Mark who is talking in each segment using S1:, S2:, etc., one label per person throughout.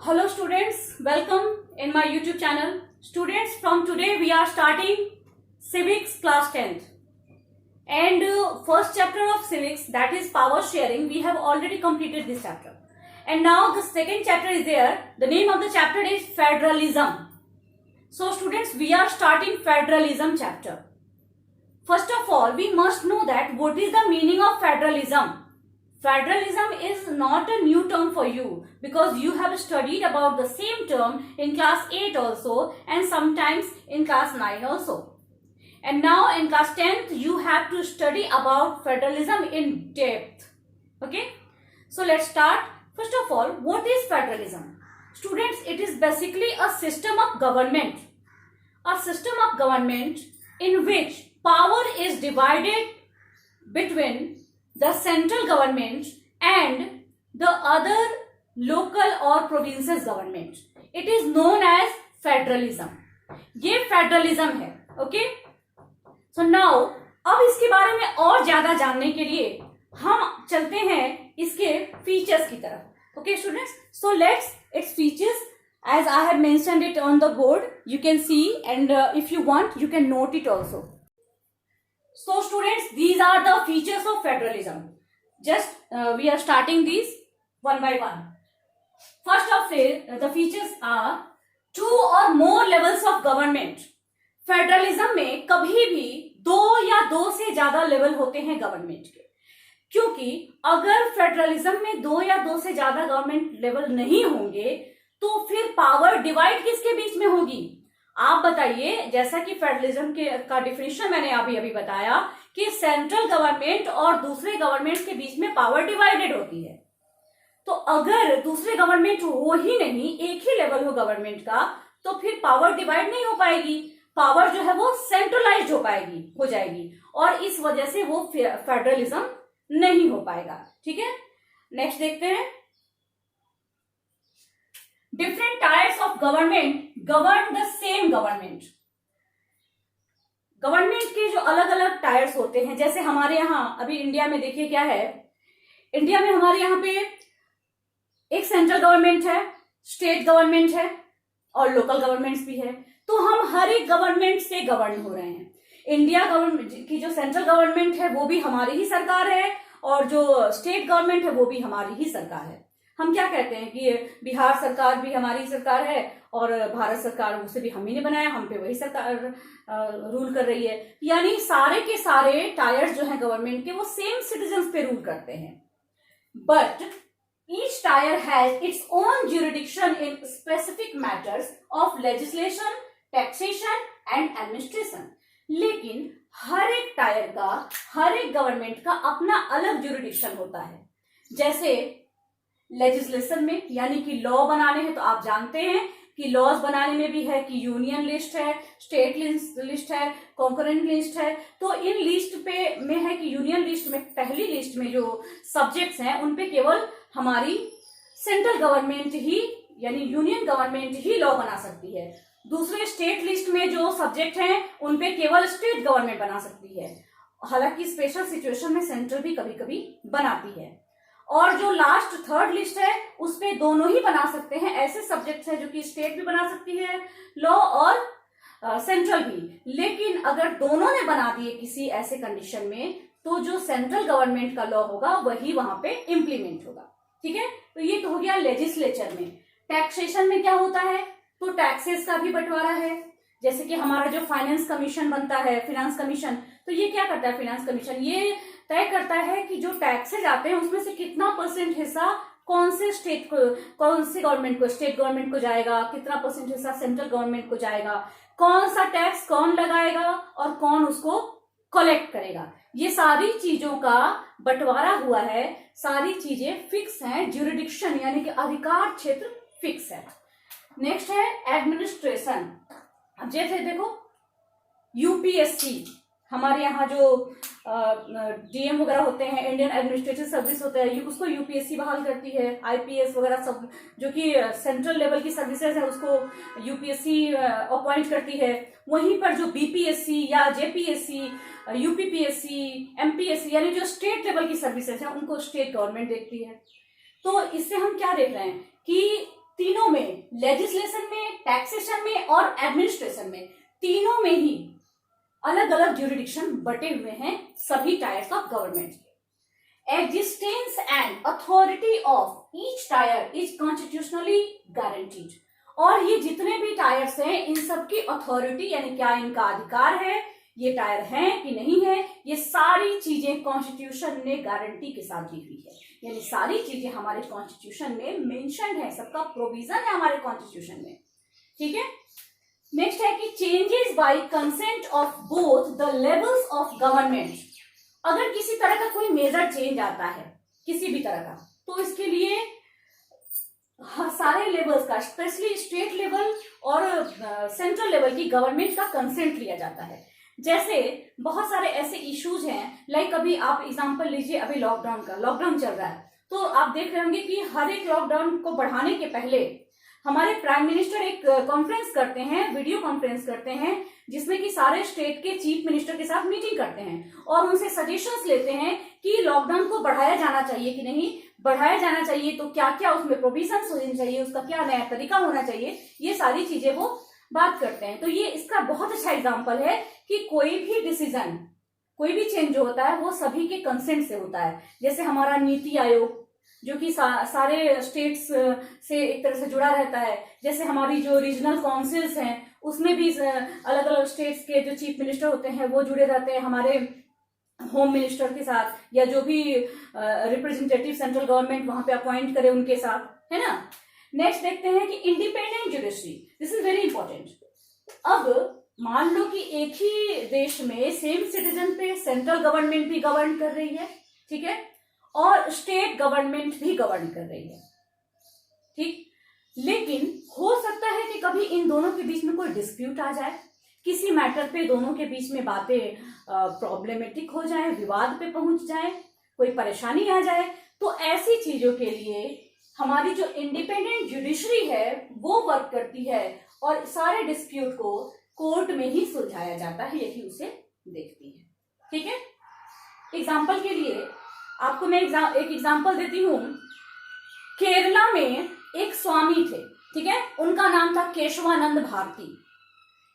S1: Hello students, welcome in my YouTube channel. Students, from today we are starting civics class 10th and first chapter of civics, that is power sharing. We have already completed this chapter and now the second chapter is there. The name of the chapter is federalism. So students, we are starting federalism chapter. First of all, we must know that what is the meaning of federalism. Federalism is not a new term for you because you have studied about the same term in class 8 also and sometimes in class 9 also. And now in class 10th you have to study about federalism in depth. Okay. So let's start. First of all, what is federalism? Students, it is basically a system of government. A system of government in which power is divided between the central government and the other local or provinces government. It is known as federalism. ये federalism है. Okay? So now, अब इसके बारे में और ज्यादा जानने के लिए हम चलते हैं इसके features की तरफ. Okay students? So let's its features as I have mentioned it on the board. You can see and if you want you can note it also. So students, these are the features of federalism. Just we are starting these one by one. First of the features are two or more levels of government. Federalism में कभी भी दो या दो से ज्यादा level होते हैं गवर्नमेंट के, क्योंकि अगर फेडरलिज्म में दो या दो से ज्यादा गवर्नमेंट लेवल नहीं होंगे तो फिर पावर डिवाइड किसके बीच में होगी. आप बताइए, जैसा कि फेडरलिज्म के का डिफिनेशन मैंने अभी बताया कि सेंट्रल गवर्नमेंट और दूसरे गवर्नमेंट के बीच में पावर डिवाइडेड होती है. तो अगर दूसरे गवर्नमेंट हो ही नहीं, एक ही लेवल हो गवर्नमेंट का, तो फिर पावर डिवाइड नहीं हो पाएगी. पावर जो है वो सेंट्रलाइज्ड हो जाएगी और इस वजह से वो फेडरलिज्म नहीं हो पाएगा. ठीक है, नेक्स्ट देखते हैं. Different tiers of government govern the same government. Government के जो अलग अलग टायर्स होते हैं, जैसे हमारे यहाँ अभी इंडिया में देखिए क्या है. इंडिया में हमारे यहाँ पे एक सेंट्रल गवर्नमेंट है, स्टेट गवर्नमेंट है और लोकल गवर्नमेंट्स भी है. तो हम हर एक गवर्नमेंट से गवर्न हो रहे हैं. इंडिया गवर्नमेंट की जो सेंट्रल गवर्नमेंट है वो भी हमारी ही सरकार है और जो स्टेट गवर्नमेंट है वो भी हमारी ही सरकार है. हम क्या कहते हैं कि बिहार सरकार भी हमारी सरकार है और भारत सरकार उसे भी हम ही ने बनाया, हम पे वही सरकार रूल कर रही है. यानी सारे के सारे टायर्स जो हैं गवर्नमेंट के वो सेम सिटीजन्स पे रूल करते हैं. But each tyre has its own jurisdiction in specific matters of legislation, taxation and administration. लेकिन हर एक टायर का, हर एक गवर्नमेंट का अपना अलग ज्यूरिडिक्शन होता है. जैसे लेजिस्लेशन में, यानी कि लॉ बनाने हैं, तो आप जानते हैं कि लॉज बनाने में भी है कि यूनियन लिस्ट है, स्टेट लिस्ट है, कॉन्करेंट लिस्ट है. तो इन लिस्ट पे में है कि यूनियन लिस्ट में, पहली लिस्ट में जो सब्जेक्ट्स हैं उन पे केवल हमारी सेंट्रल गवर्नमेंट ही, यानी यूनियन गवर्नमेंट ही लॉ बना सकती है. दूसरे स्टेट लिस्ट में जो सब्जेक्ट हैं उन पे केवल स्टेट गवर्नमेंट बना सकती है. हालांकि स्पेशल सिचुएशन में सेंट्रल भी कभी कभी बनाती है. और जो लास्ट थर्ड लिस्ट है उस पे दोनों ही बना सकते हैं. ऐसे सब्जेक्ट्स हैं जो कि स्टेट भी बना सकती है लॉ और सेंट्रल भी. लेकिन अगर दोनों ने बना दिए किसी ऐसे कंडीशन में, तो जो सेंट्रल गवर्नमेंट का लॉ होगा वही वहां पे इम्प्लीमेंट होगा. ठीक है, तो ये तो हो गया लेजिस्लेचर में. टैक्सेशन में क्या होता है, तो टैक्सेस का भी बंटवारा है. जैसे कि हमारा जो फाइनेंस कमीशन बनता है, फिनेंस कमीशन, तो ये क्या करता है, फिनेंस कमीशन ये तय करता है कि जो टैक्सेज आते हैं उसमें से कितना परसेंट हिस्सा कौन से स्टेट को, कौन से गवर्नमेंट को, स्टेट गवर्नमेंट को जाएगा, कितना परसेंट हिस्सा सेंट्रल गवर्नमेंट को जाएगा, कौन सा टैक्स कौन लगाएगा और कौन उसको कलेक्ट करेगा. ये सारी चीजों का बंटवारा हुआ है. सारी चीजें फिक्स हैं. ज्यूरिडिक्शन यानी कि अधिकार क्षेत्र फिक्स है. नेक्स्ट है एडमिनिस्ट्रेशन. अब जैसे देखो यूपीएससी, हमारे यहाँ जो डीएम वगैरह होते हैं, इंडियन एडमिनिस्ट्रेटिव सर्विस होता है, उसको यूपीएससी बहाल करती है. आईपीएस वगैरह सब जो कि सेंट्रल लेवल की सर्विसेज है उसको यूपीएससी अपॉइंट करती है. वहीं पर जो बीपीएससी या जेपीएससी, यूपीपीएससी, एमपीएससी यानी जो स्टेट लेवल की सर्विसेज है उनको स्टेट गवर्नमेंट देखती है. तो इससे हम क्या देख रहे हैं कि तीनों लेजिस्लेशन में, टैक्सेशन में और एडमिनिस्ट्रेशन में, तीनों में ही अलग अलग ज्यूरिडिक्शन बटे हुए हैं सभी tyres of government. Existence and authority of each tier is constitutionally guaranteed। और ये जितने भी टायर्स हैं इन सबकी अथॉरिटी यानी क्या इनका अधिकार है, ये टायर हैं कि नहीं है, ये सारी चीजें कॉन्स्टिट्यूशन ने गारंटी के साथ दी हुई है। यानी सारी चीजें हमारे कॉन्स्टिट्यूशन में मेंशन्ड है, सबका प्रोविजन है हमारे कॉन्स्टिट्यूशन में। ठीक है, नेक्स्ट है कि changes by consent of both the levels of government. अगर किसी तरह का कोई मेजर चेंज आता है किसी भी तरह का, तो इसके लिए सारे लेवल्स का, स्पेशली स्टेट लेवल और सेंट्रल लेवल की गवर्नमेंट का कंसेंट लिया जाता है। जैसे बहुत सारे ऐसे इश्यूज हैं, लाइक अभी आप एग्जांपल लीजिए, अभी लॉकडाउन का, लॉकडाउन चल रहा है, तो आप देख रहे होंगे कि हर एक लॉकडाउन को बढ़ाने के पहले हमारे प्राइम मिनिस्टर एक कॉन्फ्रेंस करते हैं, वीडियो कॉन्फ्रेंस करते हैं, जिसमें कि सारे स्टेट के चीफ मिनिस्टर के साथ मीटिंग करते हैं और उनसे सजेशंस लेते हैं कि लॉकडाउन को बढ़ाया जाना चाहिए कि नहीं बढ़ाया जाना चाहिए, तो क्या क्या उसमें प्रोविजंस होने चाहिए, उसका क्या नया तरीका होना चाहिए, ये सारी चीजें वो बात करते हैं। तो ये इसका बहुत अच्छा एग्जाम्पल है कि कोई भी डिसीजन, कोई भी चेंज जो होता है वो सभी के कंसेंट से होता है। जैसे हमारा नीति आयोग जो कि सारे स्टेट्स से एक तरह से जुड़ा रहता है, जैसे हमारी जो रीजनल काउंसिल्स हैं उसमें भी अलग अलग स्टेट्स के जो चीफ मिनिस्टर होते हैं वो जुड़े रहते हैं हमारे होम मिनिस्टर के साथ, या जो भी रिप्रेजेंटेटिव सेंट्रल गवर्नमेंट वहां पे अपॉइंट करे उनके साथ, है ना। नेक्स्ट देखते हैं कि independent judiciary, this is very important. अब मान लो कि एक ही देश में सेम सिटीजन पे सेंट्रल गवर्नमेंट भी गवर्न कर रही है, ठीक है, और स्टेट गवर्नमेंट भी गवर्न कर रही है, ठीक, लेकिन हो सकता है कि कभी इन दोनों के बीच में कोई डिस्प्यूट आ जाए, किसी मैटर पे दोनों के बीच में बातें प्रॉब्लमेटिक हो जाए, विवाद पे पहुंच जाए, कोई परेशानी आ जाए, तो ऐसी चीजों के लिए हमारी जो इंडिपेंडेंट जुडिशरी है वो वर्क करती है और सारे डिस्प्यूट को कोर्ट में ही सुलझाया जाता है, यही उसे देखती है। ठीक है, एग्जाम्पल के लिए आपको मैं एक एग्जाम्पल देती हूं। केरला में एक स्वामी थे, ठीक है, उनका नाम था केशवानंद भारती।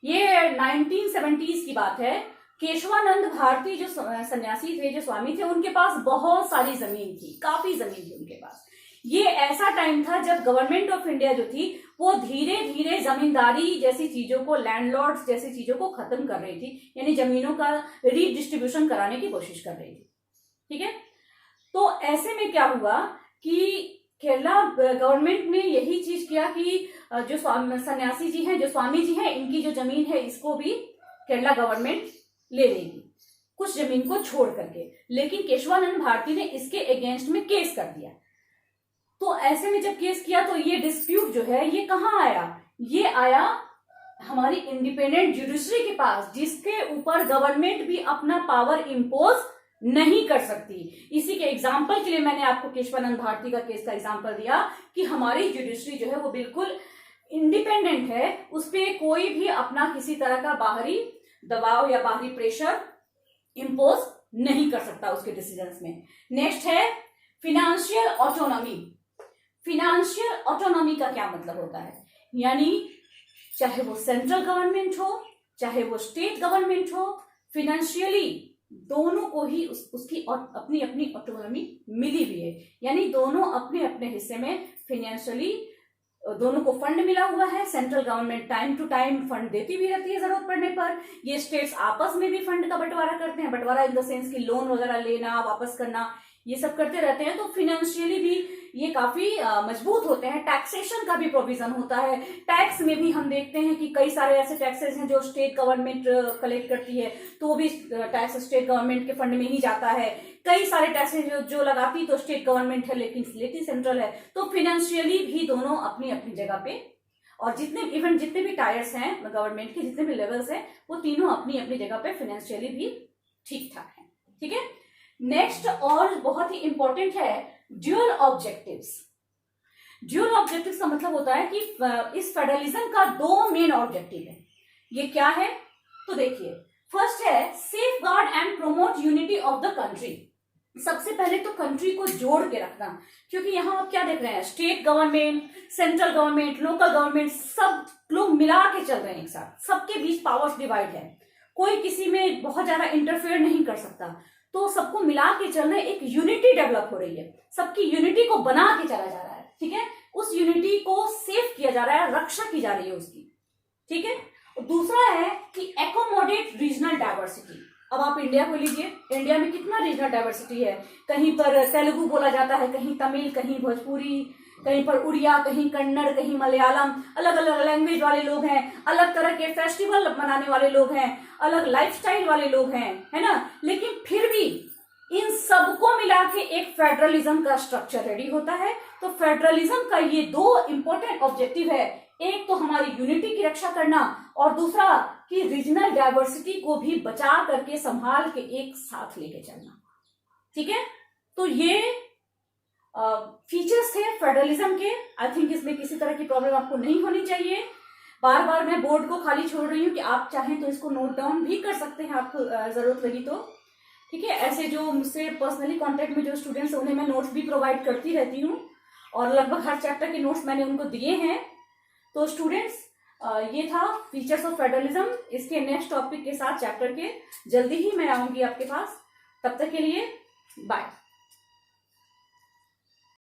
S1: ये 1970s की बात है। केशवानंद भारती जो सन्यासी थे, जो स्वामी थे, उनके पास बहुत सारी जमीन थी, काफी जमीन थी उनके पास। ये ऐसा टाइम था जब गवर्नमेंट ऑफ इंडिया जो थी वो धीरे धीरे जमींदारी जैसी चीजों को, लैंडलॉर्ड्स जैसी चीजों को खत्म कर रही थी, यानी जमीनों का रीडिस्ट्रीब्यूशन कराने की कोशिश कर रही थी। ठीक है, तो ऐसे में क्या हुआ कि केरला गवर्नमेंट ने यही चीज किया कि जो सन्यासी जी हैं, जो स्वामी जी हैं, इनकी जो जमीन है इसको भी केरला गवर्नमेंट ले लेगी, कुछ जमीन को छोड़ करके। लेकिन केशवानंद भारती ने इसके अगेंस्ट में केस कर दिया। तो ऐसे में जब केस किया तो ये डिस्प्यूट जो है ये कहाँ आया? ये आया हमारी इंडिपेंडेंट जुडिशरी के पास, जिसके ऊपर गवर्नमेंट भी अपना पावर इंपोज नहीं कर सकती। इसी के एग्जाम्पल के लिए मैंने आपको केशवानंद भारती का केस का एग्जाम्पल दिया कि हमारी जुडिशरी जो है वो बिल्कुल इंडिपेंडेंट है, उस पर कोई भी अपना किसी तरह का बाहरी दबाव या बाहरी प्रेशर इंपोज नहीं कर सकता उसके डिसीजंस में। नेक्स्ट है फिनेंशियल ऑटोनॉमी। फिनेंशियल ऑटोनॉमी का क्या मतलब होता है? यानी चाहे वो सेंट्रल गवर्नमेंट हो चाहे वो स्टेट गवर्नमेंट हो, फिनेंशियली दोनों को ही उसकी अपनी अपनी ऑटोनॉमी मिली हुई है। यानी दोनों अपने अपने हिस्से में फिनेंशियली दोनों को फंड मिला हुआ है। Central government time to time fund देती भी रहती है जरूरत पड़ने पर। ये स्टेट्स आपस में भी फंड का बंटवारा करते हैं, बंटवारा इन द सेंस कि लोन वगैरह लेना, वापस करना, ये सब करते रहते हैं। तो फिनेंशियली भी ये काफी मजबूट होते हैं। टैक्सेशन का भी प्रोविजन होता है। टैक्स में भी हम देखते हैं कि कई सारे ऐसे टैक्सेस हैं जो स्टेट गवर्नमेंट कलेक्ट करती है, तो वो भी टैक्स स्टेट गवर्नमेंट के फंड में ही जाता है। कई सारे टैक्सेस जो लगाती तो स्टेट गवर्नमेंट है लेकिन लेती सेंट्रल है। तो फिनेंशियली भी दोनों अपनी अपनी जगह पे, और जितने भी टायर्स हैं गवर्नमेंट के, जितने भी लेवल्स हैं, वो तीनों अपनी अपनी जगह पे फिनेंशियली भी ठीक ठाक है। ठीक है, नेक्स्ट और बहुत ही इंपॉर्टेंट है ड्यूअल ऑब्जेक्टिव्स। ड्यूअल ऑब्जेक्टिव्स का मतलब होता है कि इस फेडरलिज्म का दो मेन ऑब्जेक्टिव है। ये क्या है? तो देखिए, फर्स्ट है safe guard and promote unity of the country. सबसे पहले तो कंट्री को जोड़ के रखना, क्योंकि यहाँ आप क्या देख रहे हैं, state government, central government, local government, सब लोग मिला के चल रहे हैं एक साथ, सबके बीच पावर्स डिवाइड है, कोई किसी में बहुत ज्यादा इंटरफेयर नहीं कर सकता, तो सबको मिला के चल रहे, एक यूनिटी डेवलप हो रही है, सबकी यूनिटी को बना के चला जा रहा है, ठीक है, उस यूनिटी को सेव किया जा रहा है, रक्षा की जा रही है उसकी, ठीक है। दूसरा है कि एकोमोडेट रीजनल डाइवर्सिटी। अब आप इंडिया को लीजिए, इंडिया में कितना रीजनल डाइवर्सिटी है, कहीं पर तेलुगु बोला जाता है, कहीं तमिल, कहीं भोजपुरी, कहीं पर उड़िया, कहीं कन्नड़, कहीं मलयालम, अलग अलग लैंग्वेज वाले लोग हैं, अलग तरह के फेस्टिवल मनाने वाले लोग हैं, अलग लाइफस्टाइल वाले लोग हैं, है ना, लेकिन फिर भी इन सबको मिला के एक फेडरलिज्म का स्ट्रक्चर रेडी होता है। तो फेडरलिज्म का ये दो इंपॉर्टेंट ऑब्जेक्टिव है, एक तो हमारी यूनिटी की रक्षा करना और दूसरा कि रीजनल डाइवर्सिटी को भी बचा करके संभाल के एक साथ लेके चलना, ठीक है। तो ये फीचर्स थे फेडरलिज्म के। आई थिंक इसमें किसी तरह की प्रॉब्लम आपको नहीं होनी चाहिए। बार बार मैं बोर्ड को खाली छोड़ रही हूँ कि आप चाहें तो इसको नोट डाउन भी कर सकते हैं, आपको जरूरत लगी तो, ठीक है। ऐसे जो मुझसे पर्सनली कांटेक्ट में जो स्टूडेंट्स उन्हें मैं नोट्स भी प्रोवाइड करती रहती हूँ और लगभग हर चैप्टर के नोट्स मैंने उनको दिए हैं। तो स्टूडेंट्स, ये था फीचर्स ऑफ फेडरलिज्म। इसके नेक्स्ट टॉपिक के साथ चैप्टर के जल्दी ही मैं आऊंगी आपके पास। तब तक के लिए बाय।